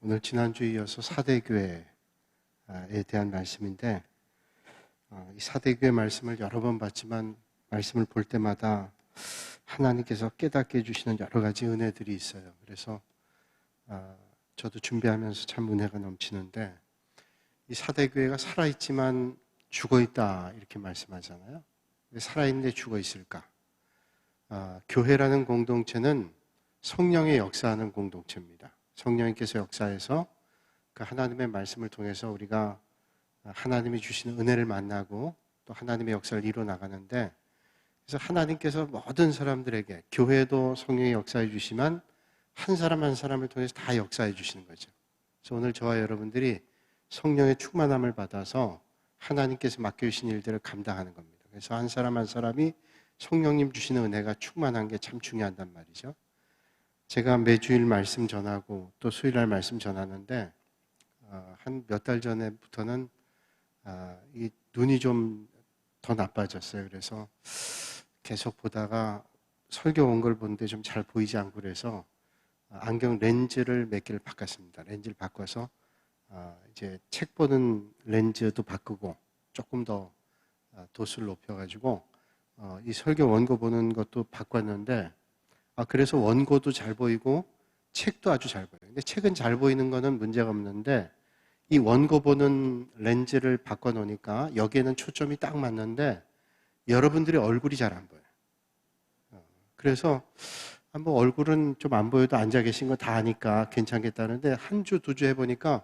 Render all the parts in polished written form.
오늘 지난주에 이어서 사대교회에 대한 말씀인데, 이 사대교회 말씀을 여러 번 봤지만 말씀을 볼 때마다 하나님께서 깨닫게 해주시는 여러 가지 은혜들이 있어요. 그래서 저도 준비하면서 참 은혜가 넘치는데, 이 사대교회가 살아있지만 죽어있다 이렇게 말씀하잖아요. 왜 살아있는데 죽어있을까? 교회라는 공동체는 성령의 역사하는 공동체입니다. 성령님께서 역사해서 그 하나님의 말씀을 통해서 우리가 하나님이 주시는 은혜를 만나고 또 하나님의 역사를 이루어 나가는데, 그래서 하나님께서 모든 사람들에게, 교회도 성령의 역사해 주시면 한 사람 한 사람을 통해서 다 역사해 주시는 거죠. 그래서 오늘 저와 여러분들이 성령의 충만함을 받아서 하나님께서 맡겨주신 일들을 감당하는 겁니다. 그래서 한 사람 한 사람이 성령님 주시는 은혜가 충만한 게 참 중요하단 말이죠. 제가 매주일 말씀 전하고 또 수요일날 말씀 전하는데, 한 몇 달 전에부터는 이 눈이 좀 더 나빠졌어요. 그래서 계속 보다가 설교 온 걸 보는데 좀 잘 보이지 않고, 그래서 안경 렌즈를 몇 개를 바꿨습니다. 렌즈를 바꿔서 이제 책 보는 렌즈도 바꾸고 조금 더 도수를 높여가지고 이 설교 원고 보는 것도 바꿨는데, 그래서 원고도 잘 보이고 책도 아주 잘 보여요. 근데 책은 잘 보이는 거는 문제가 없는데, 이 원고 보는 렌즈를 바꿔놓으니까 여기에는 초점이 딱 맞는데 여러분들의 얼굴이 잘 안 보여요. 그래서 뭐 얼굴은 좀 안 보여도 앉아 계신 거 다 아니까 괜찮겠다는데, 한 주, 두 주 해보니까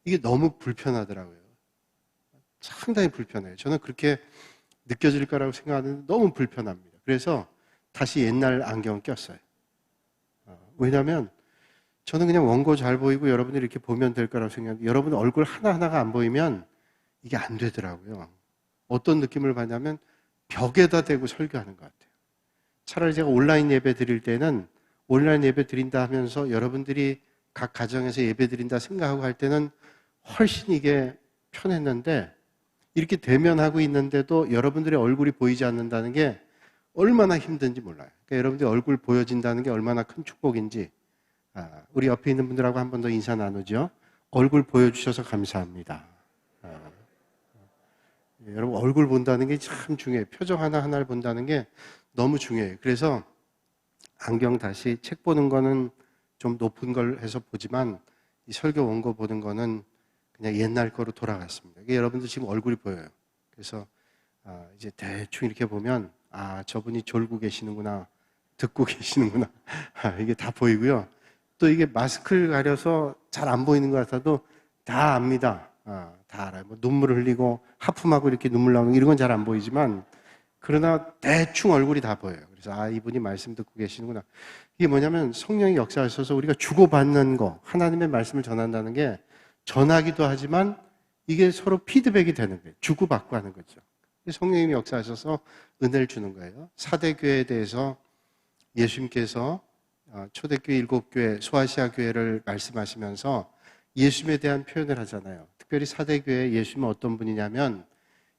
이게 너무 불편하더라고요. 상당히 불편해요. 저는 그렇게 느껴질 거라고 생각하는데 너무 불편합니다. 그래서 다시 옛날 안경 꼈어요. 왜냐하면 저는 그냥 원고 잘 보이고 여러분들이 이렇게 보면 될 거라고 생각하는데, 여러분 얼굴 하나하나가 안 보이면 이게 안 되더라고요. 어떤 느낌을 받냐면 벽에다 대고 설교하는 것 같아요. 차라리 제가 온라인 예배 드릴 때는 온라인 예배 드린다 하면서 여러분들이 각 가정에서 예배 드린다 생각하고 할 때는 훨씬 이게 편했는데, 이렇게 대면하고 있는데도 여러분들의 얼굴이 보이지 않는다는 게 얼마나 힘든지 몰라요. 그러니까 여러분들의 얼굴 보여진다는 게 얼마나 큰 축복인지, 우리 옆에 있는 분들하고 한 번 더 인사 나누죠. 얼굴 보여주셔서 감사합니다. 여러분 얼굴 본다는 게 참 중요해요. 표정 하나하나를 본다는 게 너무 중요해요. 그래서 안경 다시, 책 보는 거는 좀 높은 걸 해서 보지만 이 설교 원고 보는 거는 그냥 옛날 거로 돌아갔습니다. 이게 여러분들 지금 얼굴이 보여요. 그래서 이제 대충 이렇게 보면 저분이 졸고 계시는구나, 듣고 계시는구나, 이게 다 보이고요. 또 이게 마스크를 가려서 잘 안 보이는 것 같아도 다 압니다. 다 알아요. 뭐 눈물을 흘리고 하품하고 이렇게 눈물 나오는 이런 건 잘 안 보이지만, 그러나 대충 얼굴이 다 보여요. 그래서 이분이 말씀 듣고 계시는구나. 이게 뭐냐면 성령의 역사하셔서 우리가 주고받는 거, 하나님의 말씀을 전한다는 게 전하기도 하지만 이게 서로 피드백이 되는 거예요. 주고받고 하는 거죠. 성령님이 역사하셔서 은혜를 주는 거예요. 사대교회에 대해서 예수님께서 초대교회 7교회, 소아시아 교회를 말씀하시면서 예수님에 대한 표현을 하잖아요. 특별히 사대교회 예수님은 어떤 분이냐면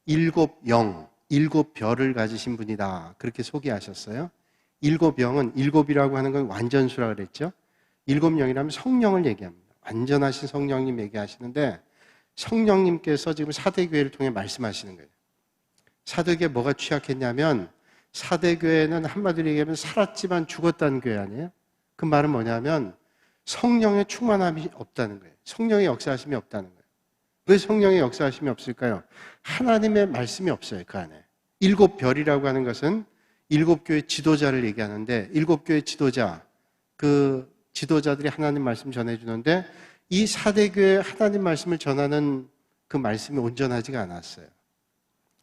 7영, 7별을 가지신 분이다, 그렇게 소개하셨어요. 7영은, 7이라고 하는 건 완전수라 그랬죠. 7영이라면 성령을 얘기합니다. 완전하신 성령님 얘기하시는데, 성령님께서 지금 사대교회를 통해 말씀하시는 거예요. 사대교회 뭐가 취약했냐면, 사대교회는 한마디로 얘기하면 살았지만 죽었다는 교회 아니에요? 그 말은 뭐냐면 성령의 충만함이 없다는 거예요. 성령의 역사하심이 없다는 거예요. 왜 성령의 역사하심이 없을까요? 하나님의 말씀이 없어요, 그 안에. 7별이라고 하는 것은 7교회 지도자를 얘기하는데, 7교회 지도자, 그 지도자들이 하나님 말씀 전해주는데, 이 사대교회 하나님 말씀을 전하는 그 말씀이 온전하지가 않았어요.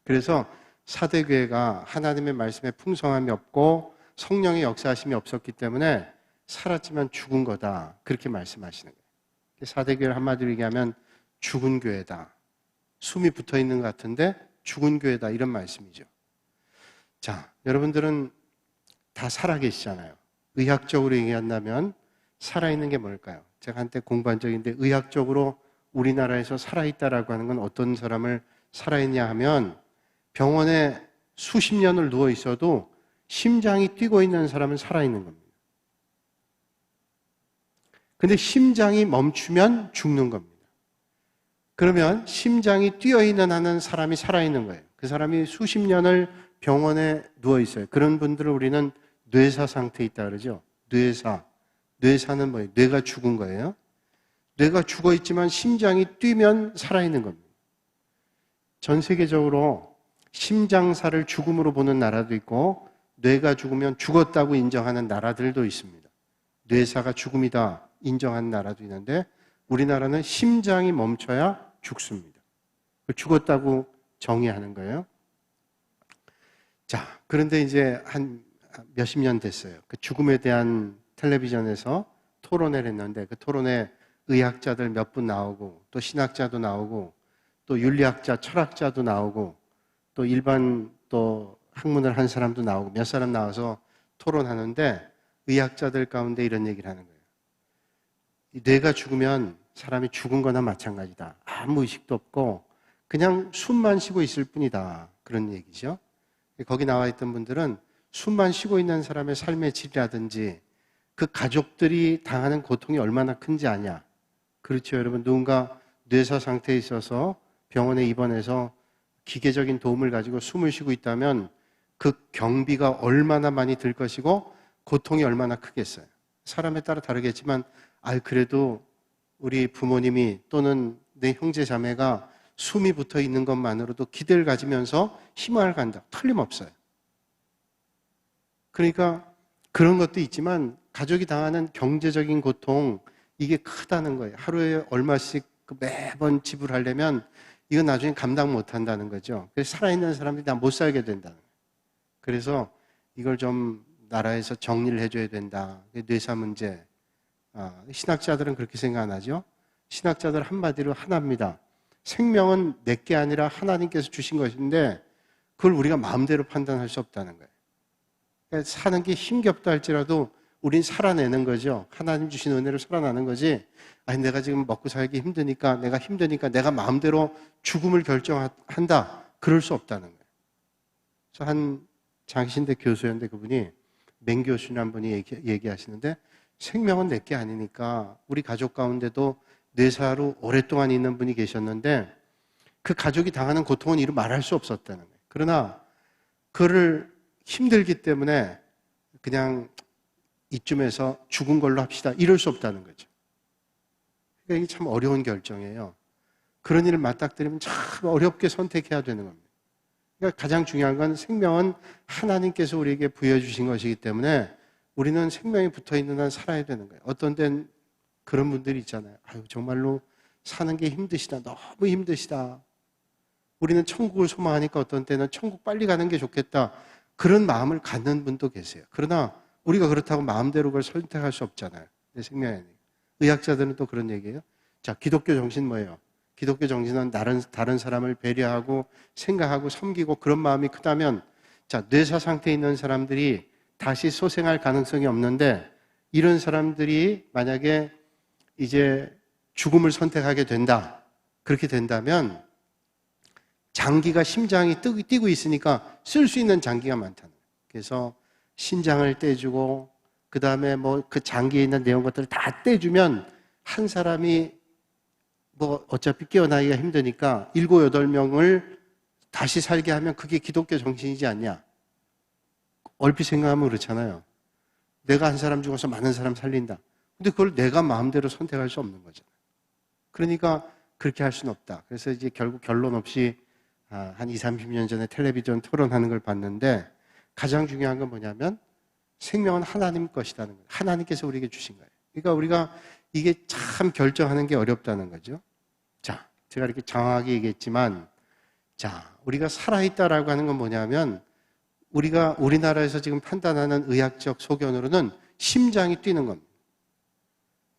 그래서 사대교회가 하나님의 말씀에 풍성함이 없고 성령의 역사하심이 없었기 때문에 살았지만 죽은 거다, 그렇게 말씀하시는 거예요. 사대교회를 한마디로 얘기하면 죽은 교회다, 숨이 붙어있는 것 같은데 죽은 교회다, 이런 말씀이죠. 자, 여러분들은 다 살아계시잖아요. 의학적으로 얘기한다면 살아있는 게 뭘까요? 제가 한때 공부한 적이 있는데, 의학적으로 우리나라에서 살아있다라고 하는 건 어떤 사람을 살아있냐 하면, 병원에 수십 년을 누워 있어도 심장이 뛰고 있는 사람은 살아있는 겁니다. 근데 심장이 멈추면 죽는 겁니다. 그러면 심장이 뛰어있는 한은 사람이 살아있는 거예요. 그 사람이 수십 년을 병원에 누워 있어요. 그런 분들을 우리는 뇌사 상태에 있다 그러죠. 뇌사. 뇌사는 뭐예요? 뇌가 죽은 거예요. 뇌가 죽어 있지만 심장이 뛰면 살아있는 겁니다. 전 세계적으로 심장사를 죽음으로 보는 나라도 있고 뇌가 죽으면 죽었다고 인정하는 나라들도 있습니다. 뇌사가 죽음이다 인정하는 나라도 있는데 우리나라는 심장이 멈춰야 죽습니다. 죽었다고 정의하는 거예요. 자, 그런데 이제 한 몇십 년 됐어요. 그 죽음에 대한 텔레비전에서 토론회를 했는데 그 토론에 의학자들 몇 분 나오고 또 신학자도 나오고 또 윤리학자, 철학자도 나오고 또 일반 또 학문을 한 사람도 나오고 몇 사람 나와서 토론하는데 의학자들 가운데 이런 얘기를 하는 거예요. 뇌가 죽으면 사람이 죽은 거나 마찬가지다. 아무 의식도 없고 그냥 숨만 쉬고 있을 뿐이다. 그런 얘기죠. 거기 나와 있던 분들은 숨만 쉬고 있는 사람의 삶의 질이라든지 그 가족들이 당하는 고통이 얼마나 큰지 아냐. 그렇죠, 여러분. 누군가 뇌사 상태에 있어서 병원에 입원해서 기계적인 도움을 가지고 숨을 쉬고 있다면 그 경비가 얼마나 많이 들 것이고 고통이 얼마나 크겠어요. 사람에 따라 다르겠지만 그래도 우리 부모님이 또는 내 형제 자매가 숨이 붙어 있는 것만으로도 기대를 가지면서 희망을 간다. 틀림없어요. 그러니까 그런 것도 있지만 가족이 당하는 경제적인 고통 이게 크다는 거예요. 하루에 얼마씩 매번 지불하려면 이건 나중에 감당 못 한다는 거죠. 그래서 살아있는 사람들이 다 못 살게 된다는 거예요. 그래서 이걸 좀 나라에서 정리를 해줘야 된다. 뇌사 문제. 신학자들은 그렇게 생각 안 하죠. 신학자들 한마디로 하나입니다. 생명은 내게 아니라 하나님께서 주신 것인데 그걸 우리가 마음대로 판단할 수 없다는 거예요. 그러니까 사는 게 힘겹다 할지라도 우린 살아내는 거죠. 하나님 주신 은혜로 살아나는 거지. 내가 지금 먹고 살기 힘드니까 내가 마음대로 죽음을 결정한다. 그럴 수 없다는 거예요. 그래서 한 장신대 교수였는데 그분이 맹 교수님 분이 얘기하시는데 생명은 내게 아니니까 우리 가족 가운데도 뇌사로 오랫동안 있는 분이 계셨는데 그 가족이 당하는 고통은 이루 말할 수 없었다는 거예요. 그러나 그를 힘들기 때문에 그냥 이쯤에서 죽은 걸로 합시다. 이럴 수 없다는 거죠. 그러니까 이게 참 어려운 결정이에요. 그런 일을 맞닥뜨리면 참 어렵게 선택해야 되는 겁니다. 그러니까 가장 중요한 건 생명은 하나님께서 우리에게 부여주신 것이기 때문에 우리는 생명이 붙어있는 한 살아야 되는 거예요. 어떤 데는 그런 분들이 있잖아요. 정말로 사는 게 힘드시다. 너무 힘드시다. 우리는 천국을 소망하니까 어떤 때는 천국 빨리 가는 게 좋겠다. 그런 마음을 갖는 분도 계세요. 그러나 우리가 그렇다고 마음대로 그걸 선택할 수 없잖아요. 내 생명이 아니에요. 의학자들은 또 그런 얘기예요. 자, 기독교 정신 뭐예요? 기독교 정신은 다른 사람을 배려하고 생각하고 섬기고 그런 마음이 크다면 자, 뇌사 상태에 있는 사람들이 다시 소생할 가능성이 없는데 이런 사람들이 만약에 이제 죽음을 선택하게 된다. 그렇게 된다면 장기가 심장이 뛰고 있으니까 쓸 수 있는 장기가 많다는 거예요. 그래서 신장을 떼주고 그 다음에 뭐 그 장기에 있는 내용 것들을 다 떼주면 한 사람이 뭐 어차피 깨어나기가 힘드니까 7, 8명을 다시 살게 하면 그게 기독교 정신이지 않냐. 얼핏 생각하면 그렇잖아요. 내가 한 사람 죽어서 많은 사람 살린다. 근데 그걸 내가 마음대로 선택할 수 없는 거잖아요. 그러니까 그렇게 할 수는 없다. 그래서 이제 결국 결론 없이 한 20, 30년 전에 텔레비전 토론하는 걸 봤는데 가장 중요한 건 뭐냐면 생명은 하나님 것이라는 거예요. 하나님께서 우리에게 주신 거예요. 그러니까 우리가 이게 참 결정하는 게 어렵다는 거죠. 자, 제가 이렇게 장황하게 얘기했지만 자, 우리가 살아있다라고 하는 건 뭐냐면 우리가 우리나라에서 지금 판단하는 의학적 소견으로는 심장이 뛰는 겁니다.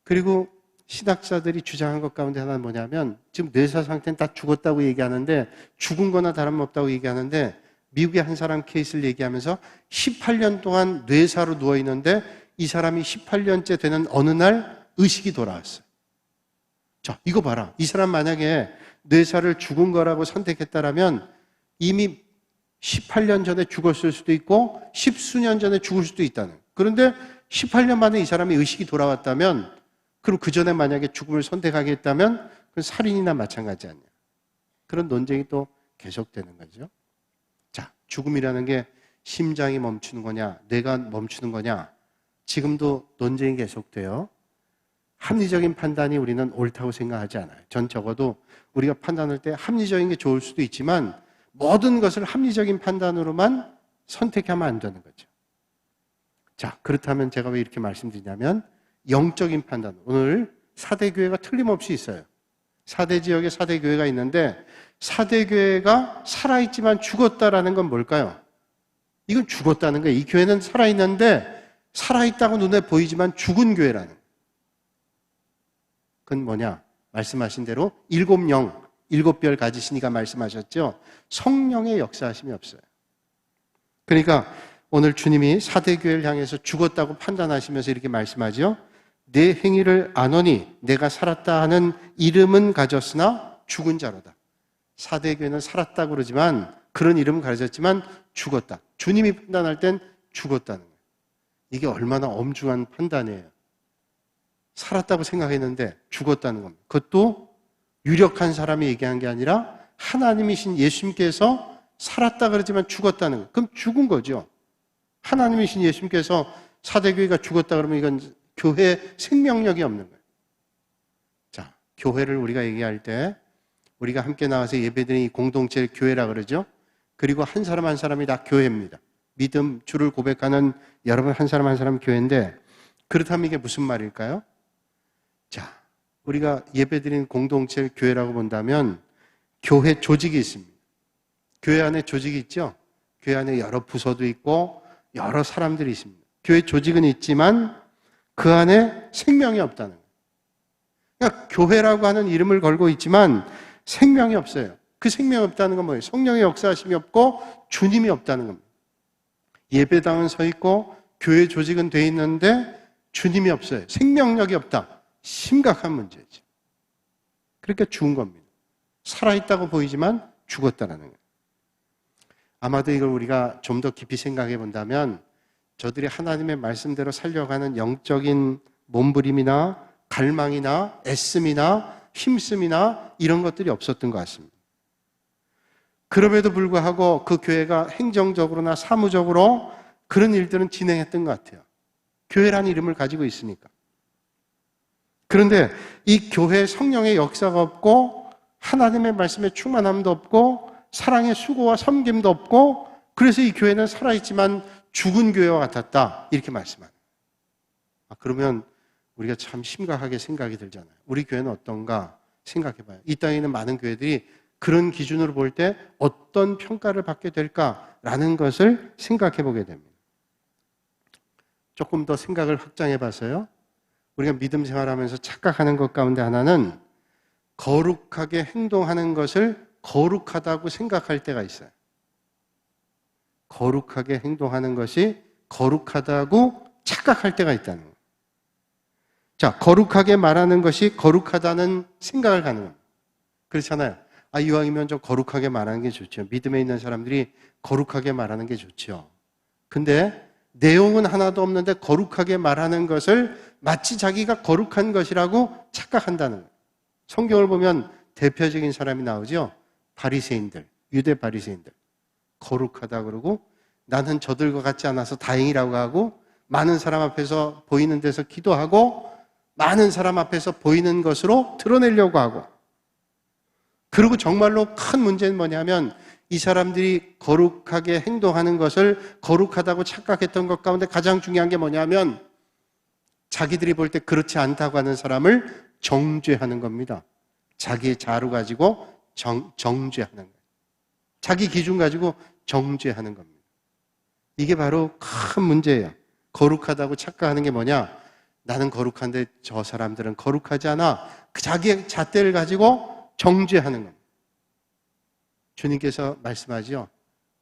그리고 신학자들이 주장한 것 가운데 하나는 뭐냐면 지금 뇌사 상태는 다 죽었다고 얘기하는데 죽은 거나 다름없다고 얘기하는데 미국의 한 사람 케이스를 얘기하면서 18년 동안 뇌사로 누워있는데 이 사람이 18년째 되는 어느 날 의식이 돌아왔어요. 자, 이거 봐라. 이 사람 만약에 뇌사를 죽은 거라고 선택했다라면 이미 18년 전에 죽었을 수도 있고 10수년 전에 죽을 수도 있다는. 그런데 18년 만에 이 사람이 의식이 돌아왔다면 그럼 그 전에 만약에 죽음을 선택하겠다면 그건 살인이나 마찬가지 아니야. 그런 논쟁이 또 계속되는 거죠. 자, 죽음이라는 게 심장이 멈추는 거냐, 뇌가 멈추는 거냐, 지금도 논쟁이 계속돼요. 합리적인 판단이 우리는 옳다고 생각하지 않아요. 전 적어도 우리가 판단할 때 합리적인 게 좋을 수도 있지만 모든 것을 합리적인 판단으로만 선택하면 안 되는 거죠. 자, 그렇다면 제가 왜 이렇게 말씀드리냐면 영적인 판단, 오늘 4대 교회가 틀림없이 있어요. 4대 지역에 4대 교회가 있는데 4대 교회가 살아있지만 죽었다라는 건 뭘까요? 이건 죽었다는 거예요. 이 교회는 살아있는데 살아있다고 눈에 보이지만 죽은 교회라는 거예요. 그건 뭐냐? 말씀하신 대로 7영, 7별 가지시니가 말씀하셨죠. 성령의 역사하심이 없어요. 그러니까 오늘 주님이 4대 교회를 향해서 죽었다고 판단하시면서 이렇게 말씀하죠. 내 행위를 아노니 내가 살았다 하는 이름은 가졌으나 죽은 자로다. 4대 교회는 살았다고 그러지만 그런 이름은 가졌지만 죽었다. 주님이 판단할 땐 죽었다는 거예요. 이게 얼마나 엄중한 판단이에요. 살았다고 생각했는데 죽었다는 겁니다. 그것도 유력한 사람이 얘기한 게 아니라 하나님이신 예수님께서 살았다 그러지만 죽었다는 거예요. 그럼 죽은 거죠. 하나님이신 예수님께서 4대 교회가 죽었다 그러면 이건 교회 생명력이 없는 거예요. 자, 교회를 우리가 얘기할 때 우리가 함께 나와서 예배드리는 이 공동체를 교회라 그러죠. 그리고 한 사람 한 사람이 다 교회입니다. 믿음, 주를 고백하는 여러분 한 사람 한 사람 교회인데 그렇다면 이게 무슨 말일까요? 자, 우리가 예배드리는 공동체를 교회라고 본다면 교회 조직이 있습니다. 교회 안에 조직이 있죠? 교회 안에 여러 부서도 있고 여러 사람들이 있습니다. 교회 조직은 있지만 그 안에 생명이 없다는 거예요. 그러니까 교회라고 하는 이름을 걸고 있지만 생명이 없어요. 그 생명이 없다는 건 뭐예요? 성령의 역사하심이 없고 주님이 없다는 겁니다. 예배당은 서 있고 교회 조직은 돼 있는데 주님이 없어요. 생명력이 없다. 심각한 문제죠. 그러니까 죽은 겁니다. 살아있다고 보이지만 죽었다는 거예요. 아마도 이걸 우리가 좀 더 깊이 생각해 본다면 저들이 하나님의 말씀대로 살려가는 영적인 몸부림이나 갈망이나 애씀이나 힘씀이나 이런 것들이 없었던 것 같습니다. 그럼에도 불구하고 그 교회가 행정적으로나 사무적으로 그런 일들은 진행했던 것 같아요. 교회라는 이름을 가지고 있으니까. 그런데 이 교회 성령의 역사가 없고 하나님의 말씀에 충만함도 없고 사랑의 수고와 섬김도 없고 그래서 이 교회는 살아있지만 죽은 교회와 같았다 이렇게 말씀합니다. 그러면 우리가 참 심각하게 생각이 들잖아요. 우리 교회는 어떤가 생각해봐요. 이 땅에 있는 많은 교회들이 그런 기준으로 볼 때 어떤 평가를 받게 될까라는 것을 생각해보게 됩니다. 조금 더 생각을 확장해봐서요. 우리가 믿음 생활하면서 착각하는 것 가운데 하나는 거룩하게 행동하는 것을 거룩하다고 생각할 때가 있어요. 거룩하게 행동하는 것이 거룩하다고 착각할 때가 있다는 거예요. 자, 거룩하게 말하는 것이 거룩하다는 생각을 하는 겁니다. 그렇잖아요. 이왕이면 좀 거룩하게 말하는 게 좋죠. 믿음에 있는 사람들이 거룩하게 말하는 게 좋죠. 근데 내용은 하나도 없는데 거룩하게 말하는 것을 마치 자기가 거룩한 것이라고 착각한다는 거예요. 성경을 보면 대표적인 사람이 나오죠. 바리새인들, 유대 바리새인들. 거룩하다 그러고 나는 저들과 같지 않아서 다행이라고 하고 많은 사람 앞에서 보이는 데서 기도하고 많은 사람 앞에서 보이는 것으로 드러내려고 하고 그리고 정말로 큰 문제는 뭐냐면 이 사람들이 거룩하게 행동하는 것을 거룩하다고 착각했던 것 가운데 가장 중요한 게 뭐냐면 자기들이 볼 때 그렇지 않다고 하는 사람을 정죄하는 겁니다. 자기의 자로 가지고 정죄하는 거예요. 자기 기준 가지고 정죄하는 겁니다. 이게 바로 큰 문제예요. 거룩하다고 착각하는 게 뭐냐? 나는 거룩한데 저 사람들은 거룩하지 않아. 자기의 잣대를 가지고 정죄하는 겁니다. 주님께서 말씀하죠.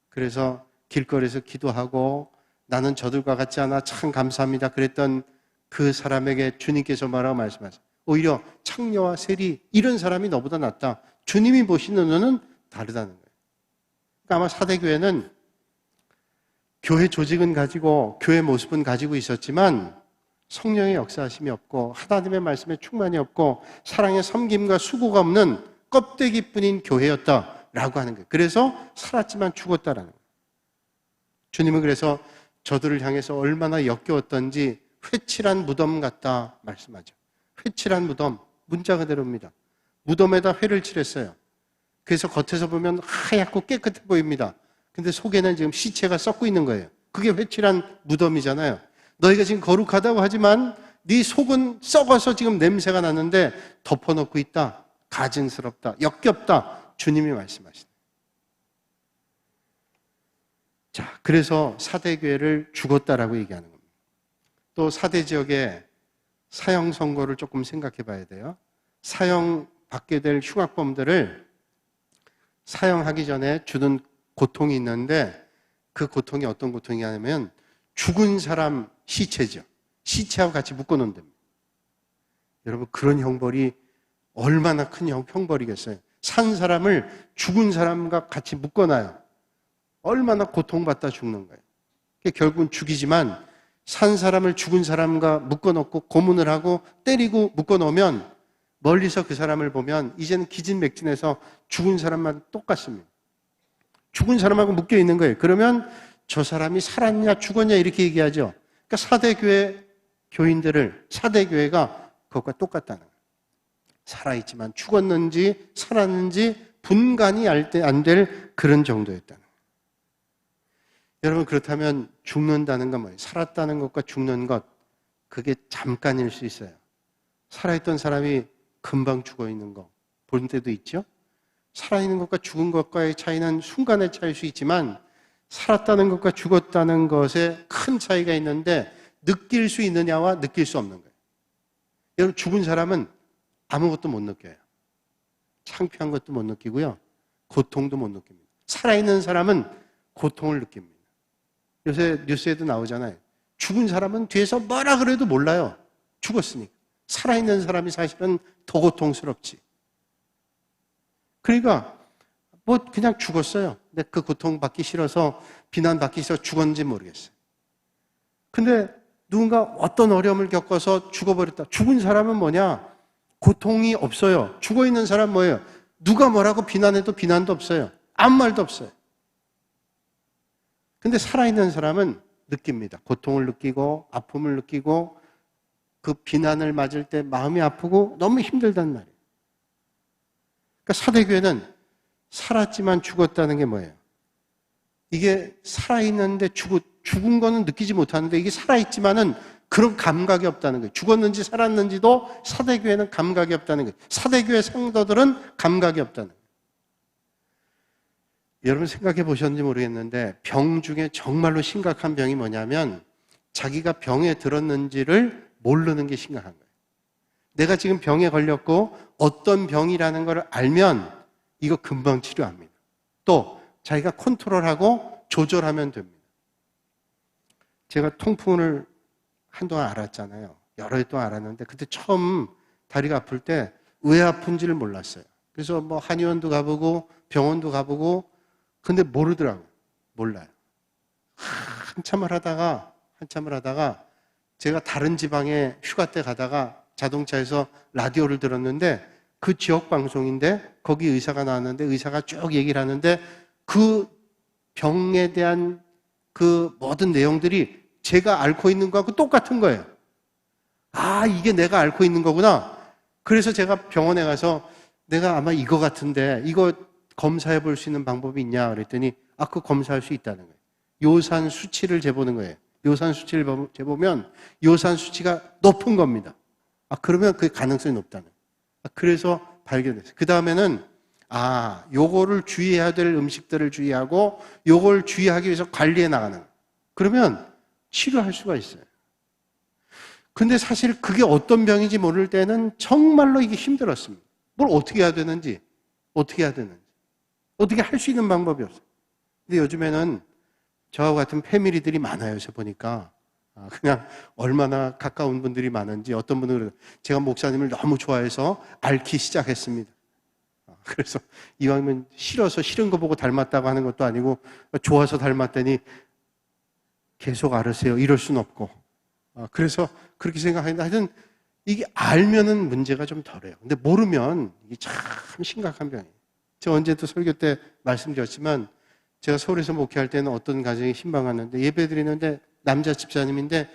그래서 길거리에서 기도하고 나는 저들과 같지 않아 참 감사합니다. 그랬던 그 사람에게 주님께서 뭐라고 말씀하세요? 오히려 창녀와 세리 이런 사람이 너보다 낫다. 주님이 보시는 눈은 다르다는 거예요. 그러니까 아마 사대교회는 교회 조직은 가지고 교회 모습은 가지고 있었지만 성령의 역사하심이 없고 하나님의 말씀에 충만이 없고 사랑의 섬김과 수고가 없는 껍데기뿐인 교회였다라고 하는 거예요. 그래서 살았지만 죽었다라는 거예요. 주님은 그래서 저들을 향해서 얼마나 역겨웠던지 회칠한 무덤 같다 말씀하죠. 회칠한 무덤, 문자 그대로입니다. 무덤에다 회를 칠했어요. 그래서 겉에서 보면 하얗고 깨끗해 보입니다. 근데 속에는 지금 시체가 썩고 있는 거예요. 그게 회칠한 무덤이잖아요. 너희가 지금 거룩하다고 하지만 네 속은 썩어서 지금 냄새가 나는데 덮어놓고 있다. 가증스럽다. 역겹다. 주님이 말씀하시다. 자, 그래서 사대교회를 죽었다라고 얘기하는 겁니다. 또 사대 지역의 사형 선고를 조금 생각해 봐야 돼요. 사형 받게 될 흉악범들을 사형하기 전에 주는 고통이 있는데 그 고통이 어떤 고통이냐면 죽은 사람 시체죠. 시체하고 같이 묶어놓는 겁니다. 여러분, 그런 형벌이 얼마나 큰 형벌이겠어요. 산 사람을 죽은 사람과 같이 묶어놔요. 얼마나 고통받다 죽는 거예요. 결국은 죽이지만 산 사람을 죽은 사람과 묶어놓고 고문을 하고 때리고 묶어놓으면 멀리서 그 사람을 보면 이제는 기진맥진해서 죽은 사람만 똑같습니다. 죽은 사람하고 묶여 있는 거예요. 그러면 저 사람이 살았냐 죽었냐 이렇게 얘기하죠. 그러니까 사대교회 교인들을 사대교회가 그것과 똑같다는 거예요. 살아있지만 죽었는지 살았는지 분간이 안 될 그런 정도였다는 거예요. 여러분, 그렇다면 죽는다는 건 뭐예요? 살았다는 것과 죽는 것, 그게 잠깐일 수 있어요. 살아있던 사람이 금방 죽어 있는 거 볼 때도 있죠. 살아있는 것과 죽은 것과의 차이는 순간의 차이일 수 있지만 살았다는 것과 죽었다는 것에 큰 차이가 있는데 느낄 수 있느냐와 느낄 수 없는 거예요. 여러분, 죽은 사람은 아무것도 못 느껴요. 창피한 것도 못 느끼고요. 고통도 못 느낍니다. 살아있는 사람은 고통을 느낍니다. 요새 뉴스에도 나오잖아요. 죽은 사람은 뒤에서 뭐라 그래도 몰라요. 죽었으니까. 살아있는 사람이 사실은 더 고통스럽지. 그러니까 뭐 그냥 죽었어요. 근데 그 고통받기 싫어서 비난받기 싫어서 죽었는지 모르겠어요. 근데 누군가 어떤 어려움을 겪어서 죽어버렸다. 죽은 사람은 뭐냐? 고통이 없어요. 죽어있는 사람은 뭐예요? 누가 뭐라고 비난해도 비난도 없어요. 아무 말도 없어요. 근데 살아있는 사람은 느낍니다. 고통을 느끼고 아픔을 느끼고 그 비난을 맞을 때 마음이 아프고 너무 힘들단 말이에요. 그러니까 사대교회는 살았지만 죽었다는 게 뭐예요? 이게 살아있는데 죽은 거는 느끼지 못하는데 이게 살아있지만은 그런 감각이 없다는 거예요. 죽었는지 살았는지도 사대교회는 감각이 없다는 거예요. 사대교회 성도들은 감각이 없다는 거예요. 여러분 생각해 보셨는지 모르겠는데 병 중에 정말로 심각한 병이 뭐냐면 자기가 병에 들었는지를 모르는 게 심각한 거예요. 내가 지금 병에 걸렸고 어떤 병이라는 걸 알면 이거 금방 치료합니다. 또 자기가 컨트롤하고 조절하면 됩니다. 제가 통풍을 한동안 알았잖아요. 여러 해 동안 알았는데 그때 처음 다리가 아플 때 왜 아픈지를 몰랐어요. 그래서 뭐 한의원도 가보고 병원도 가보고 근데 모르더라고요. 몰라요. 한참을 하다가 제가 다른 지방에 휴가 때 가다가 자동차에서 라디오를 들었는데 그 지역 방송인데 거기 의사가 나왔는데 의사가 쭉 얘기를 하는데 그 병에 대한 그 모든 내용들이 제가 앓고 있는 거하고 똑같은 거예요. 아, 이게 내가 앓고 있는 거구나. 그래서 제가 병원에 가서 내가 아마 이거 같은데 이거 검사해 볼 수 있는 방법이 있냐 그랬더니 그 검사할 수 있다는 거예요. 요산 수치를 재보는 거예요. 요산 수치를 재보면 요산 수치가 높은 겁니다. 그러면 그 가능성이 높다는 거예요. 그래서 발견됐어요. 그 다음에는 요거를 주의해야 될 음식들을 주의하고 요걸 주의하기 위해서 관리해 나가는 거예요. 그러면 치료할 수가 있어요. 근데 사실 그게 어떤 병인지 모를 때는 정말로 이게 힘들었습니다. 뭘 어떻게 해야 되는지 어떻게 할 수 있는 방법이 없어요. 근데 요즘에는 저와 같은 패밀리들이 많아요. 제가 보니까 그냥 얼마나 가까운 분들이 많은지 어떤 분들은 제가 목사님을 너무 좋아해서 앓기 시작했습니다. 그래서 이왕이면 싫어서 싫은 거 보고 닮았다고 하는 것도 아니고 좋아서 닮았더니 계속 앓으세요. 이럴 순 없고 그래서 그렇게 생각하는데 하여튼 이게 알면은 문제가 좀 덜해요. 근데 모르면 이게 참 심각한 병이에요. 제가 언제도 설교 때 말씀드렸지만 제가 서울에서 목회할 때는 어떤 가정이 신방하는데 예배 드리는데 남자 집사님인데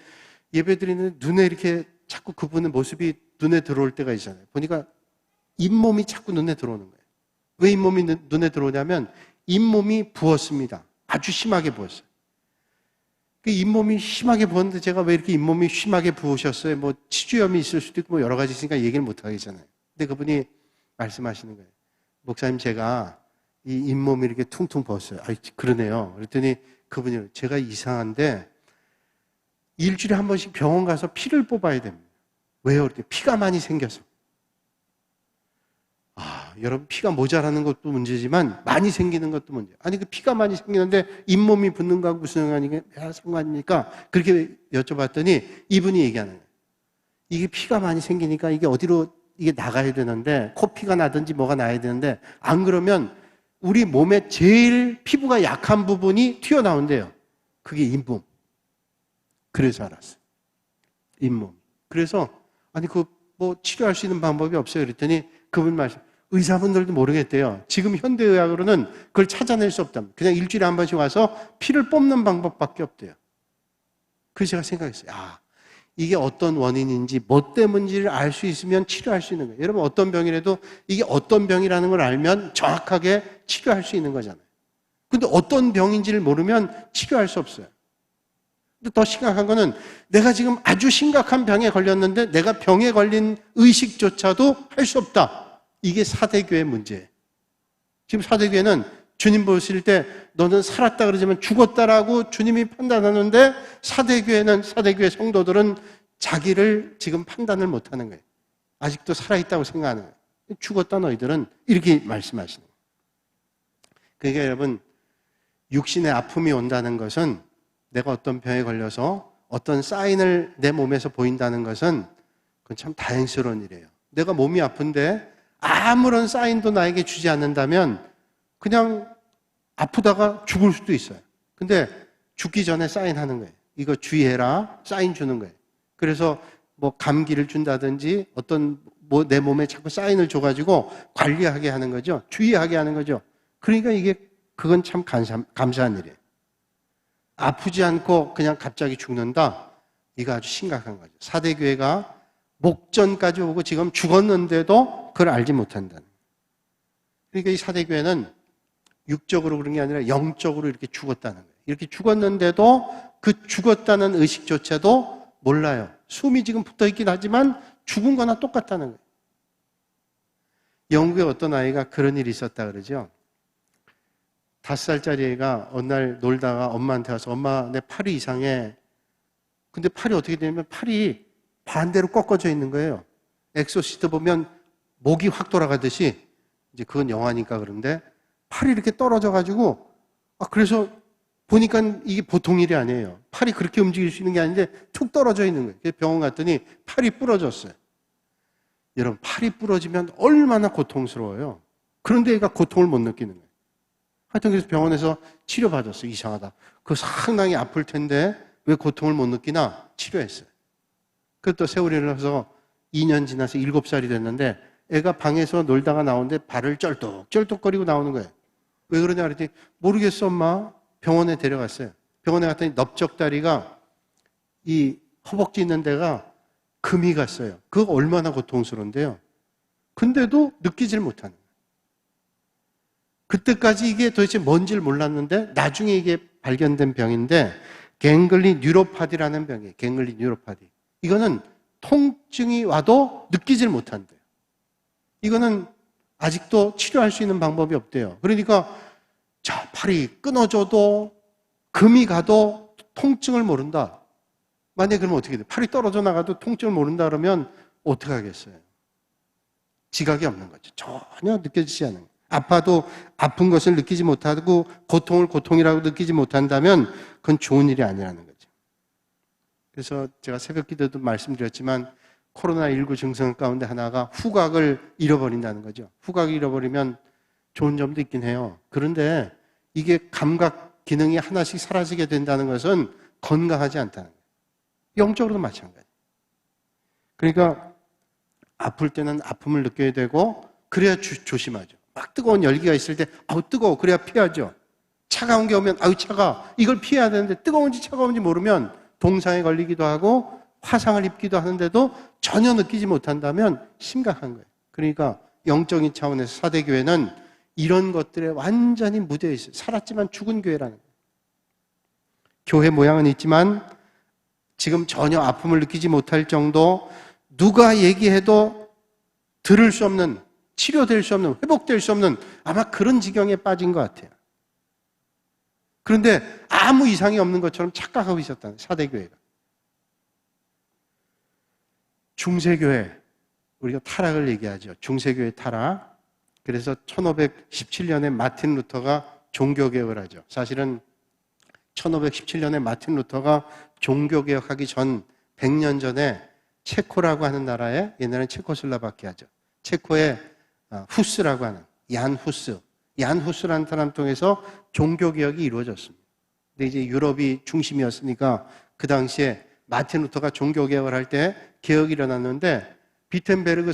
예배 드리는데 눈에 이렇게 자꾸 그분의 모습이 눈에 들어올 때가 있잖아요. 보니까 잇몸이 자꾸 눈에 들어오는 거예요. 왜 잇몸이 눈에 들어오냐면 잇몸이 부었습니다. 아주 심하게 부었어요. 그 잇몸이 심하게 부었는데 제가 왜 이렇게 잇몸이 심하게 부으셨어요? 뭐 치주염이 있을 수도 있고 뭐 여러 가지 있으니까 얘기를 못 하겠잖아요. 근데 그분이 말씀하시는 거예요. 목사님, 제가 이 잇몸이 이렇게 퉁퉁 부었어요. 아, 그러네요. 그랬더니 그분이 제가 이상한데 일주일에 한 번씩 병원 가서 피를 뽑아야 됩니다. 왜요? 이렇게 피가 많이 생겨서. 여러분, 피가 모자라는 것도 문제지만 많이 생기는 것도 문제예요. 아니, 그 피가 많이 생기는데 잇몸이 붓는 거하고 무슨 상관입니까? 그렇게 여쭤봤더니 이분이 얘기하는 거예요. 이게 피가 많이 생기니까 이게 어디로 이게 나가야 되는데, 코피가 나든지 뭐가 나야 되는데, 안 그러면 우리 몸에 제일 피부가 약한 부분이 튀어나온대요. 그게 잇몸. 그래서 알았어요. 잇몸. 그래서, 아니, 뭐 치료할 수 있는 방법이 없어요. 그랬더니 그분 말씀, 의사분들도 모르겠대요. 지금 현대의학으로는 그걸 찾아낼 수 없답니다. 그냥 일주일에 한 번씩 와서 피를 뽑는 방법밖에 없대요. 그래서 제가 생각했어요. 이게 어떤 원인인지 뭐 때문인지를 알 수 있으면 치료할 수 있는 거예요. 여러분, 어떤 병이라도 이게 어떤 병이라는 걸 알면 정확하게 치료할 수 있는 거잖아요. 근데 어떤 병인지를 모르면 치료할 수 없어요. 근데 더 심각한 거는 내가 지금 아주 심각한 병에 걸렸는데 내가 병에 걸린 의식조차도 할 수 없다. 이게 사대교의 문제예요. 지금 사대교회는 주님 보실 때 너는 살았다 그러지만 죽었다라고 주님이 판단하는데 사대교회 성도들은 자기를 지금 판단을 못하는 거예요. 아직도 살아있다고 생각하는 거예요. 죽었다 너희들은, 이렇게 말씀하시는 거예요. 그러니까 여러분, 육신의 아픔이 온다는 것은, 내가 어떤 병에 걸려서 어떤 사인을 내 몸에서 보인다는 것은 그건 참 다행스러운 일이에요. 내가 몸이 아픈데 아무런 사인도 나에게 주지 않는다면 그냥 아프다가 죽을 수도 있어요. 근데 죽기 전에 사인하는 거예요. 이거 주의해라, 사인 주는 거예요. 그래서 뭐 감기를 준다든지 어떤 내 몸에 자꾸 사인을 줘가지고 관리하게 하는 거죠. 주의하게 하는 거죠. 그러니까 그건 참 감사한 일이에요. 아프지 않고 그냥 갑자기 죽는다? 이거 아주 심각한 거죠. 사대교회가 목전까지 오고 지금 죽었는데도 그걸 알지 못한다는 거예요. 그러니까 이 사대교회는 육적으로 그런 게 아니라 영적으로 이렇게 죽었다는 거예요. 이렇게 죽었는데도 그 죽었다는 의식조차도 몰라요. 숨이 지금 붙어 있긴 하지만 죽은 거나 똑같다는 거예요. 영국에 어떤 아이가 그런 일이 있었다 그러죠. 5살짜리 애가 어느 날 놀다가 엄마한테 와서, 엄마, 내 팔이 이상해. 근데 팔이 어떻게 되냐면 팔이 반대로 꺾어져 있는 거예요. 엑소시스트 보면 목이 확 돌아가듯이, 이제 그건 영화니까 그런데 팔이 이렇게 떨어져가지고, 그래서 보니까 이게 보통 일이 아니에요. 팔이 그렇게 움직일 수 있는 게 아닌데 툭 떨어져 있는 거예요. 그래서 병원 갔더니 팔이 부러졌어요. 여러분, 팔이 부러지면 얼마나 고통스러워요. 그런데 얘가 고통을 못 느끼는 거예요. 하여튼 그래서 병원에서 치료받았어요. 이상하다. 그거 상당히 아플 텐데 왜 고통을 못 느끼나? 치료했어요. 그또 세월이 흘러서 2년 지나서 7살이 됐는데 애가 방에서 놀다가 나오는데 발을 쩔뚝쩔뚝거리고 나오는 거예요. 왜 그러냐 그랬더니 모르겠어 엄마. 병원에 데려갔어요. 병원에 갔더니 넓적다리가 이 허벅지 있는 데가 금이 갔어요. 그거 얼마나 고통스러운데요. 근데도 느끼질 못하는 거예요. 그때까지 이게 도대체 뭔지를 몰랐는데 나중에 이게 발견된 병인데 갱글리 뉴로파디라는 병이에요. 갱글리 뉴로파디. 이거는 통증이 와도 느끼질 못한대요. 이거는 아직도 치료할 수 있는 방법이 없대요. 그러니까 팔이 끊어져도 금이 가도 통증을 모른다. 만약에 그러면 어떻게 돼요? 팔이 떨어져 나가도 통증을 모른다 그러면 어떻게 하겠어요? 지각이 없는 거죠. 전혀 느껴지지 않는 거예요. 아파도 아픈 것을 느끼지 못하고 고통을 고통이라고 느끼지 못한다면 그건 좋은 일이 아니라는 거죠. 그래서 제가 새벽 기도도 말씀드렸지만 코로나19 증상 가운데 하나가 후각을 잃어버린다는 거죠. 후각을 잃어버리면 좋은 점도 있긴 해요. 그런데 이게 감각 기능이 하나씩 사라지게 된다는 것은 건강하지 않다는 거예요. 영적으로도 마찬가지. 그러니까 아플 때는 아픔을 느껴야 되고 그래야 조심하죠. 막 뜨거운 열기가 있을 때 아우 뜨거워 그래야 피하죠. 차가운 게 오면 아우 차가워 이걸 피해야 되는데 뜨거운지 차가운지 모르면 동상에 걸리기도 하고 화상을 입기도 하는데도 전혀 느끼지 못한다면 심각한 거예요. 그러니까 영적인 차원에서 사대교회는 이런 것들에 완전히 무뎌 있어요. 살았지만 죽은 교회라는 거예요. 교회 모양은 있지만 지금 전혀 아픔을 느끼지 못할 정도, 누가 얘기해도 들을 수 없는, 치료될 수 없는, 회복될 수 없는 아마 그런 지경에 빠진 것 같아요. 그런데 아무 이상이 없는 것처럼 착각하고 있었다는 사대교회가. 중세교회, 우리가 타락을 얘기하죠. 중세교회 타락. 그래서 1517년에 마틴 루터가 종교개혁을 하죠. 사실은 1517년에 마틴 루터가 종교개혁하기 전 100년 전에 체코라고 하는 나라에, 옛날에는 체코슬라바키아죠. 체코의 후스라고 하는 얀 후스라는 사람 통해서 종교개혁이 이루어졌습니다. 근데 이제 유럽이 중심이었으니까 그 당시에 마틴 루터가 종교개혁을 할 때 개혁이 일어났는데 비텐베르그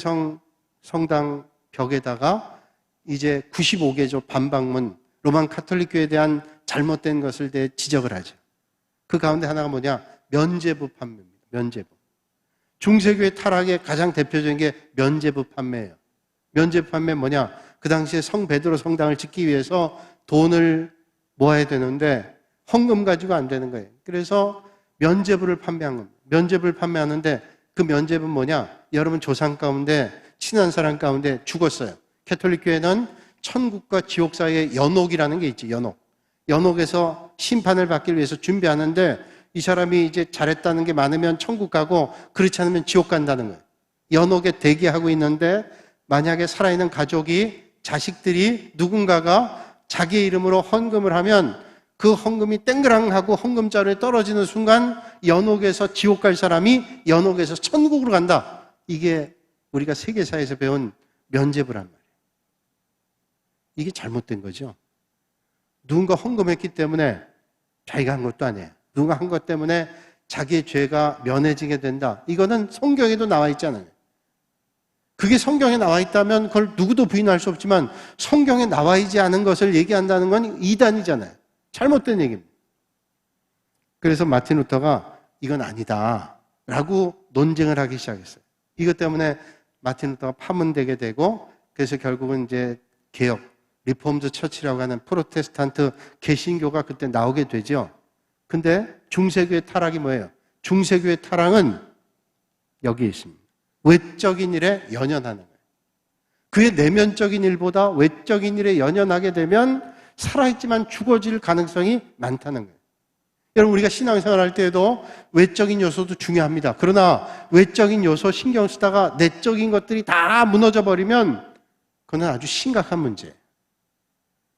성당 벽에다가 이제 95개조 반박문, 로만 카톨릭 교회에 대한 잘못된 것을 대해 지적을 하죠. 그 가운데 하나가 뭐냐? 면죄부 판매입니다. 면죄부. 중세교회 타락의 가장 대표적인 게 면죄부 판매예요. 면죄부 판매 뭐냐? 그 당시에 성 베드로 성당을 짓기 위해서 돈을 모아야 되는데 헌금 가지고 안 되는 거예요. 그래서 면죄부를 판매한 겁니다. 면죄부를 판매하는데 그 면죄부는 뭐냐? 여러분 조상 가운데 친한 사람 가운데 죽었어요. 캐톨릭 교회는 천국과 지옥 사이에 연옥이라는 게 있지. 연옥에서 심판을 받기 위해서 준비하는데 이 사람이 이제 잘했다는 게 많으면 천국 가고 그렇지 않으면 지옥 간다는 거예요. 연옥에 대기하고 있는데 만약에 살아있는 가족이, 자식들이 누군가가 자기의 이름으로 헌금을 하면 그 헌금이 땡그랑하고 헌금자루에 떨어지는 순간 연옥에서 지옥 갈 사람이 연옥에서 천국으로 간다. 이게 우리가 세계사에서 배운 면죄부란 말이에요. 이게 잘못된 거죠. 누군가 헌금했기 때문에 자기가 한 것도 아니에요. 누군가 한 것 때문에 자기의 죄가 면해지게 된다. 이거는 성경에도 나와 있잖아요. 그게 성경에 나와 있다면 그걸 누구도 부인할 수 없지만 성경에 나와 있지 않은 것을 얘기한다는 건 이단이잖아요. 잘못된 얘기입니다. 그래서 마틴 루터가 이건 아니다 라고 논쟁을 하기 시작했어요. 이것 때문에 마틴 루터가 파문되게 되고 그래서 결국은 이제 개혁, 리폼드 처치라고 하는 프로테스탄트 개신교가 그때 나오게 되죠. 근데 중세교의 타락이 뭐예요? 중세교의 타락은 여기 있습니다. 외적인 일에 연연하는 거예요. 그의 내면적인 일보다 외적인 일에 연연하게 되면 살아있지만 죽어질 가능성이 많다는 거예요. 여러분 우리가 신앙생활 할 때에도 외적인 요소도 중요합니다. 그러나 외적인 요소 신경 쓰다가 내적인 것들이 다 무너져 버리면 그건 아주 심각한 문제예요.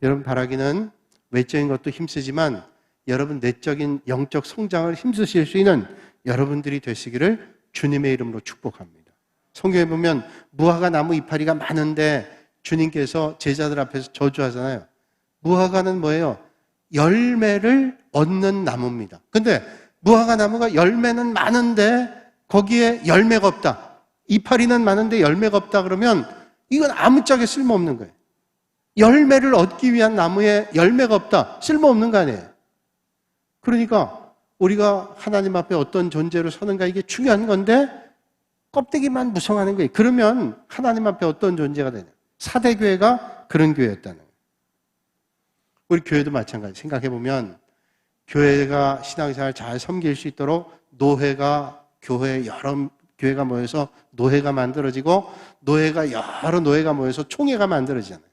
여러분 바라기는 외적인 것도 힘쓰지만 여러분 내적인 영적 성장을 힘쓰실 수 있는 여러분들이 되시기를 주님의 이름으로 축복합니다. 성경에 보면 무화과 나무 이파리가 많은데 주님께서 제자들 앞에서 저주하잖아요. 무화과는 뭐예요? 열매를 얻는 나무입니다. 근데 무화과 나무가 열매는 많은데 거기에 열매가 없다. 이파리는 많은데 열매가 없다 그러면 이건 아무짝에 쓸모없는 거예요. 열매를 얻기 위한 나무에 열매가 없다. 쓸모없는 거 아니에요. 그러니까 우리가 하나님 앞에 어떤 존재로 서는가 이게 중요한 건데 껍데기만 무성하는 거예요. 그러면 하나님 앞에 어떤 존재가 되냐. 사대교회가 그런 교회였다는 거예요. 우리 교회도 마찬가지. 생각해보면 교회가 신앙생활 잘 섬길 수 있도록 노회가 교회 여러 교회가 모여서 노회가 만들어지고 노회가 여러 노회가 모여서 총회가 만들어지잖아요.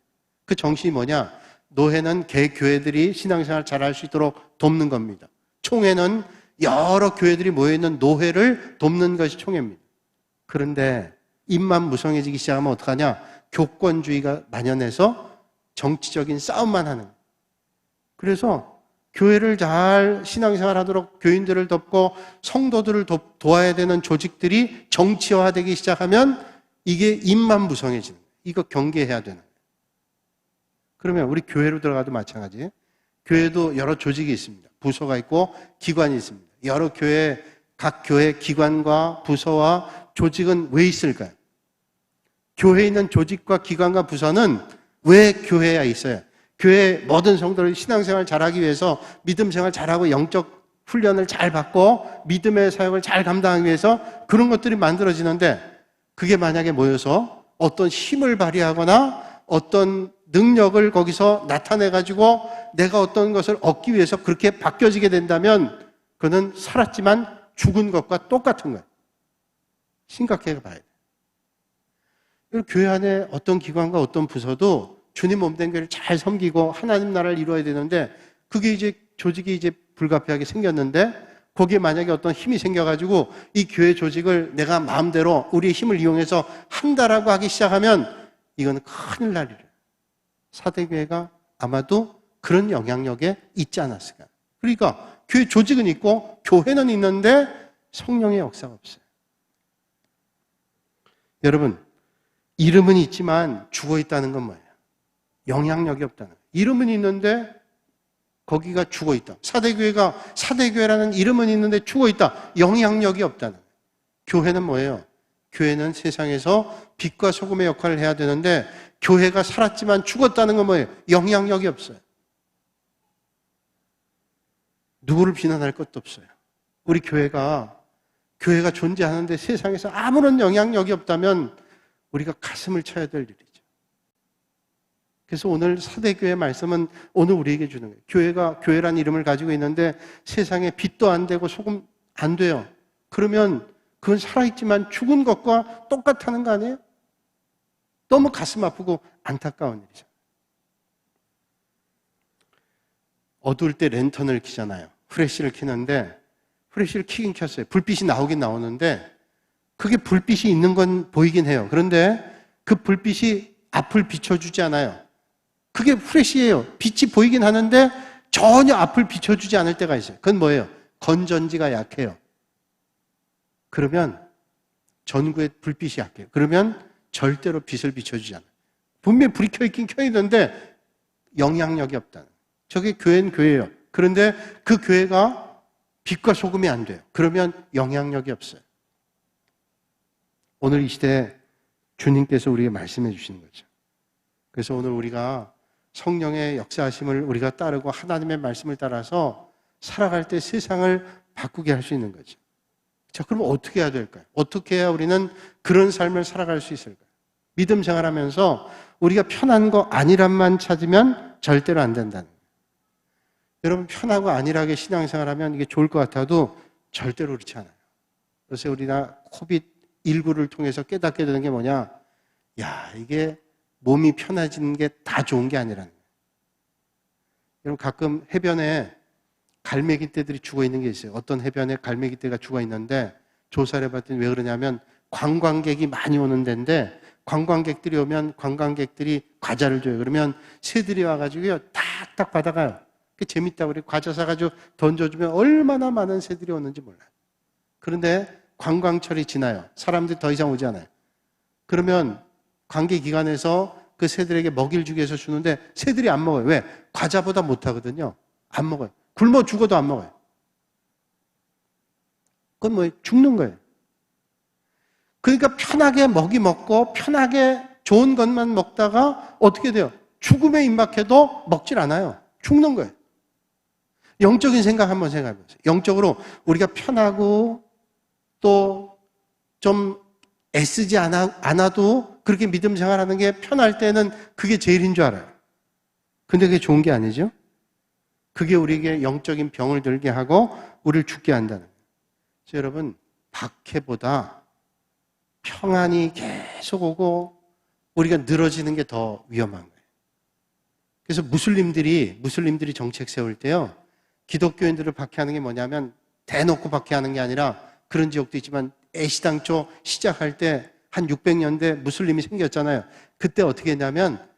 그 정신이 뭐냐? 노회는 개교회들이 신앙생활 잘할 수 있도록 돕는 겁니다. 총회는 여러 교회들이 모여있는 노회를 돕는 것이 총회입니다. 그런데 입만 무성해지기 시작하면 어떡하냐? 교권주의가 만연해서 정치적인 싸움만 하는 거예요. 그래서 교회를 잘 신앙생활 하도록 교인들을 돕고 성도들을 도와야 되는 조직들이 정치화되기 시작하면 이게 입만 무성해지는 거예요. 이거 경계해야 되는 거예요. 그러면 우리 교회로 들어가도 마찬가지예요. 교회도 여러 조직이 있습니다. 부서가 있고 기관이 있습니다. 여러 교회 각 교회 기관과 부서와 조직은 왜 있을까요? 교회에 있는 조직과 기관과 부서는 왜 교회에 있어요? 교회 모든 성도를 신앙생활 잘하기 위해서 믿음 생활 잘하고 영적 훈련을 잘 받고 믿음의 사역을 잘 감당하기 위해서 그런 것들이 만들어지는데, 그게 만약에 모여서 어떤 힘을 발휘하거나 어떤 능력을 거기서 나타내가지고 내가 어떤 것을 얻기 위해서 그렇게 바뀌어지게 된다면 그는 살았지만 죽은 것과 똑같은 거예요. 심각하게 봐야 돼요. 교회 안에 어떤 기관과 어떤 부서도 주님 몸된 교회를 잘 섬기고 하나님 나라를 이루어야 되는데, 그게 이제 조직이 이제 불가피하게 생겼는데, 거기에 만약에 어떤 힘이 생겨가지고 이 교회 조직을 내가 마음대로 우리의 힘을 이용해서 한다라고 하기 시작하면 이거는 큰일 날 일이에요. 사대교회가 아마도 그런 영향력에 있지 않았을까. 그러니까 교회 조직은 있고 교회는 있는데 성령의 역사가 없어요. 여러분, 이름은 있지만 죽어 있다는 건 뭐예요? 영향력이 없다는 거예요. 이름은 있는데 거기가 죽어 있다. 사대교회가 사대교회라는 이름은 있는데 죽어 있다. 영향력이 없다는 거예요. 교회는 뭐예요? 교회는 세상에서 빛과 소금의 역할을 해야 되는데 교회가 살았지만 죽었다는 건 뭐예요? 영향력이 없어요. 누구를 비난할 것도 없어요. 우리 교회가 존재하는데 세상에서 아무런 영향력이 없다면 우리가 가슴을 쳐야 될 일이죠. 그래서 오늘 사대교회 말씀은 오늘 우리에게 주는 거예요. 교회가 교회란 이름을 가지고 있는데 세상에 빛도 안 되고 소금 안 돼요. 그러면 그건 살아있지만 죽은 것과 똑같다는 거 아니에요? 너무 가슴 아프고 안타까운 일이죠. 어두울 때 랜턴을 켜잖아요. 프레쉬를 켜는데 프레쉬를 켜긴 켰어요. 불빛이 나오긴 나오는데 그게 불빛이 있는 건 보이긴 해요. 그런데 그 불빛이 앞을 비춰주지 않아요. 그게 프레쉬예요. 빛이 보이긴 하는데 전혀 앞을 비춰주지 않을 때가 있어요. 그건 뭐예요? 건전지가 약해요. 그러면 전구의 불빛이 약해요. 그러면 절대로 빛을 비춰주지 않아요. 분명히 불이 켜있긴 켜있는데 영향력이 없다는 거예요. 저게 교회는 교회예요. 그런데 그 교회가 빛과 소금이 안 돼요. 그러면 영향력이 없어요. 오늘 이 시대에 주님께서 우리에게 말씀해 주시는 거죠. 그래서 오늘 우리가 성령의 역사하심을 우리가 따르고 하나님의 말씀을 따라서 살아갈 때 세상을 바꾸게 할 수 있는 거죠. 자, 그럼 어떻게 해야 될까요? 어떻게 해야 우리는 그런 삶을 살아갈 수 있을까요? 믿음 생활하면서 우리가 편한 거 아니란만 찾으면 절대로 안 된다는 거예요. 여러분, 편하고 안일하게 신앙생활하면 이게 좋을 것 같아도 절대로 그렇지 않아요. 그래서 우리가 코비드19를 통해서 깨닫게 되는 게 뭐냐? 야, 이게 몸이 편해지는 게 다 좋은 게 아니라는 거예요. 여러분, 가끔 해변에 갈매기떼들이 죽어 있는 게 있어요. 어떤 해변에 갈매기떼가 죽어 있는데 조사를 해봤더니 왜 그러냐면 관광객이 많이 오는 데인데 관광객들이 오면 관광객들이 과자를 줘요. 그러면 새들이 와가지고요 탁탁 받아가요. 그게 재밌다고 그래요. 과자 사가지고 던져주면 얼마나 많은 새들이 오는지 몰라요. 그런데 관광철이 지나요. 사람들이 더 이상 오지 않아요. 그러면 관계기관에서 그 새들에게 먹이를 주기 위해서 주는데 새들이 안 먹어요. 왜? 과자보다 못하거든요. 안 먹어요. 굶어 죽어도 안 먹어요. 그건 뭐예요? 죽는 거예요. 그러니까 편하게 먹이 먹고 편하게 좋은 것만 먹다가 어떻게 돼요? 죽음에 임박해도 먹질 않아요. 죽는 거예요. 영적인 생각 한번 생각해 보세요. 영적으로 우리가 편하고 또 좀 애쓰지 않아도 그렇게 믿음 생활하는 게 편할 때는 그게 제일인 줄 알아요. 근데 그게 좋은 게 아니죠? 그게 우리에게 영적인 병을 들게 하고 우리를 죽게 한다는 거예요. 그래서 여러분, 박해보다 평안이 계속 오고 우리가 늘어지는 게 더 위험한 거예요. 그래서 무슬림들이 정책 세울 때요, 기독교인들을 박해하는 게 뭐냐면 대놓고 박해하는 게 아니라 그런 지역도 있지만 애시당초 시작할 때 한 600년대 무슬림이 생겼잖아요. 그때 어떻게 했냐면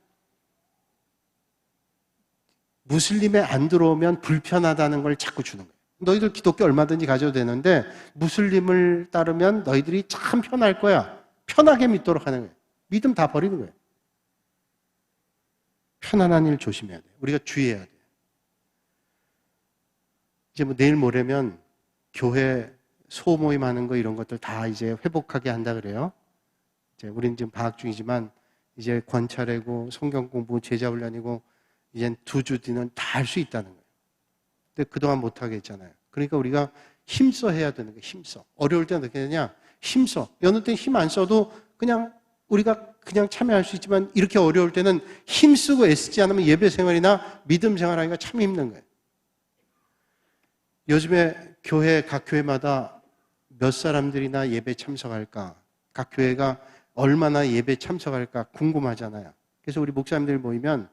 무슬림에 안 들어오면 불편하다는 걸 자꾸 주는 거예요. 너희들 기독교 얼마든지 가져도 되는데 무슬림을 따르면 너희들이 참 편할 거야. 편하게 믿도록 하는 거예요. 믿음 다 버리는 거예요. 편안한 일 조심해야 돼요. 우리가 주의해야 돼요. 이제 뭐 내일 모레면 교회 소모임 하는 거 이런 것들 다 이제 회복하게 한다 그래요. 이제 우리는 지금 방학 중이지만 이제 권찰이고 성경 공부, 제자 훈련이고 이젠 2주 뒤는 다 할 수 있다는 거예요. 근데 그동안 못하게 했잖아요. 그러니까 우리가 힘써 해야 되는 거예요. 힘써. 어려울 때는 어떻게 되냐? 힘써. 여느 때는 힘 안 써도 그냥 우리가 그냥 참여할 수 있지만 이렇게 어려울 때는 힘쓰고 애쓰지 않으면 예배 생활이나 믿음 생활하기가 참 힘든 거예요. 요즘에 각 교회마다 몇 사람들이나 예배 참석할까? 각 교회가 얼마나 예배 참석할까 궁금하잖아요. 그래서 우리 목사님들 모이면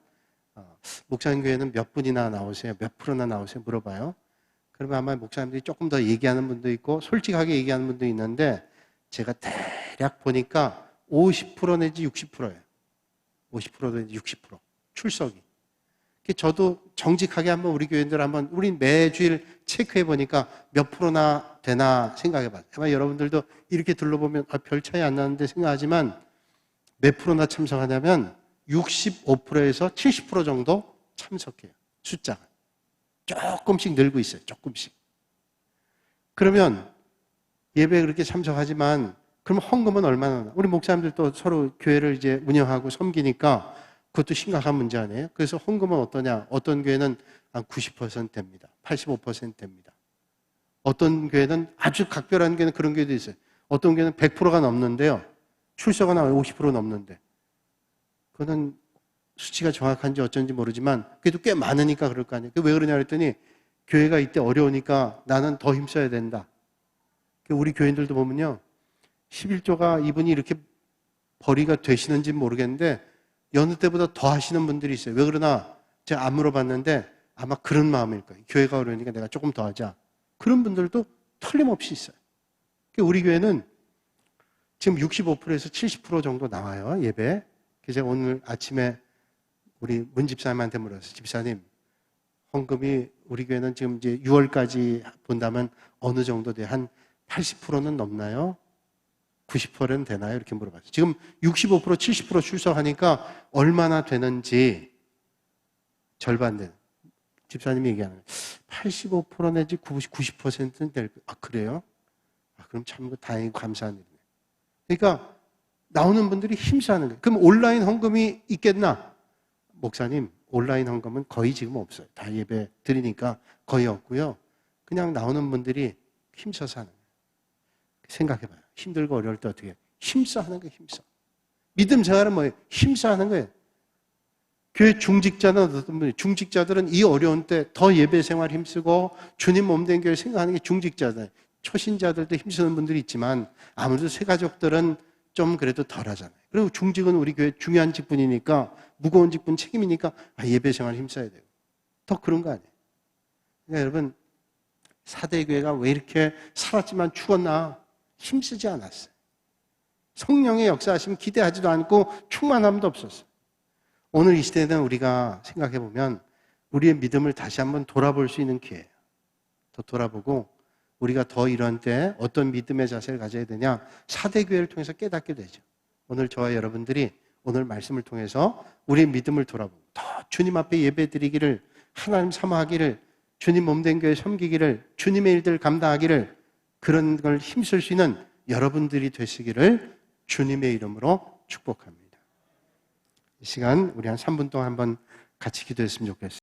목사님 교회는 몇 분이나 나오세요? 몇 프로나 나오세요? 물어봐요. 그러면 아마 목사님들이 조금 더 얘기하는 분도 있고 솔직하게 얘기하는 분도 있는데 제가 대략 보니까 50% 내지 60%예요. 50% 내지 60% 출석이. 저도 정직하게 한번 우리 교인들 한번 우리 매주일 체크해 보니까 몇 프로나 되나 생각해 봐요. 아마 여러분들도 이렇게 둘러보면 별 차이 안 나는데 생각하지만 몇 프로나 참석하냐면 65%에서 70% 정도 참석해요. 숫자가. 조금씩 늘고 있어요. 조금씩. 그러면 예배에 그렇게 참석하지만 그럼 헌금은 얼마나 나? 우리 목사님들도 서로 교회를 이제 운영하고 섬기니까 그것도 심각한 문제 아니에요? 그래서 헌금은 어떠냐? 어떤 교회는 한 90% 됩니다. 85% 됩니다. 어떤 교회는 아주 각별한 교회는 그런 교회도 있어요. 어떤 교회는 100%가 넘는데요. 출석은 한 50% 넘는데. 그거는 수치가 정확한지 어쩐지 모르지만 그래도 꽤 많으니까 그럴 거 아니에요. 왜 그러냐 그랬더니 교회가 이때 어려우니까 나는 더 힘써야 된다. 우리 교인들도 보면요. 11조가 이분이 이렇게 벌이가 되시는지 모르겠는데 여느 때보다 더 하시는 분들이 있어요. 왜 그러나 제가 안 물어봤는데 아마 그런 마음일 거예요. 교회가 어려우니까 내가 조금 더 하자. 그런 분들도 틀림없이 있어요. 우리 교회는 지금 65%에서 70% 정도 나와요. 예배. 그래서 제가 오늘 아침에 우리 문 집사님한테 물었어요. 집사님, 헌금이 우리 교회는 지금 이제 6월까지 본다면 어느 정도 돼요? 한 80%는 넘나요? 90%는 되나요? 이렇게 물어봤어요. 지금 65%, 70% 출석하니까 얼마나 되는지 절반 되는. 집사님이 얘기하는 거예요. 85% 내지 90%는 될 거예요. 아, 그래요? 아, 그럼 참 다행이고 감사한 일이네요. 그러니까 나오는 분들이 힘써하는 거예요. 그럼 온라인 헌금이 있겠나? 목사님, 온라인 헌금은 거의 지금 없어요. 다 예배 드리니까 거의 없고요. 그냥 나오는 분들이 힘써서 하는 거예요. 생각해봐요. 힘들고 어려울 때 어떻게 해요? 힘써 하는 거예요. 힘써. 믿음 생활은 뭐예요? 힘써 하는 거예요. 교회 중직자는 어떤 분이 중직자들은 이 어려운 때 더 예배 생활 힘쓰고 주님 몸된 교회 생각하는 게 중직자들. 초신자들도 힘쓰는 분들이 있지만 아무래도 새가족들은 좀 그래도 덜 하잖아요. 그리고 중직은 우리 교회 중요한 직분이니까 무거운 직분 책임이니까 예배 생활 힘써야 되고 더 그런 거 아니에요. 그러니까 여러분 사대교회가 왜 이렇게 살았지만 죽었나? 힘쓰지 않았어요. 성령의 역사하시면 기대하지도 않고 충만함도 없었어요. 오늘 이 시대는 우리가 생각해보면 우리의 믿음을 다시 한번 돌아볼 수 있는 기회예요. 더 돌아보고 우리가 더 이런 때 어떤 믿음의 자세를 가져야 되냐? 사대교회를 통해서 깨닫게 되죠. 오늘 저와 여러분들이 오늘 말씀을 통해서 우리의 믿음을 돌아보고 더 주님 앞에 예배드리기를 하나님 사모하기를 주님 몸된 교회 섬기기를 주님의 일들 감당하기를 그런 걸 힘쓸 수 있는 여러분들이 되시기를 주님의 이름으로 축복합니다. 이 시간 우리 한 3분 동안 한번 같이 기도했으면 좋겠습니다.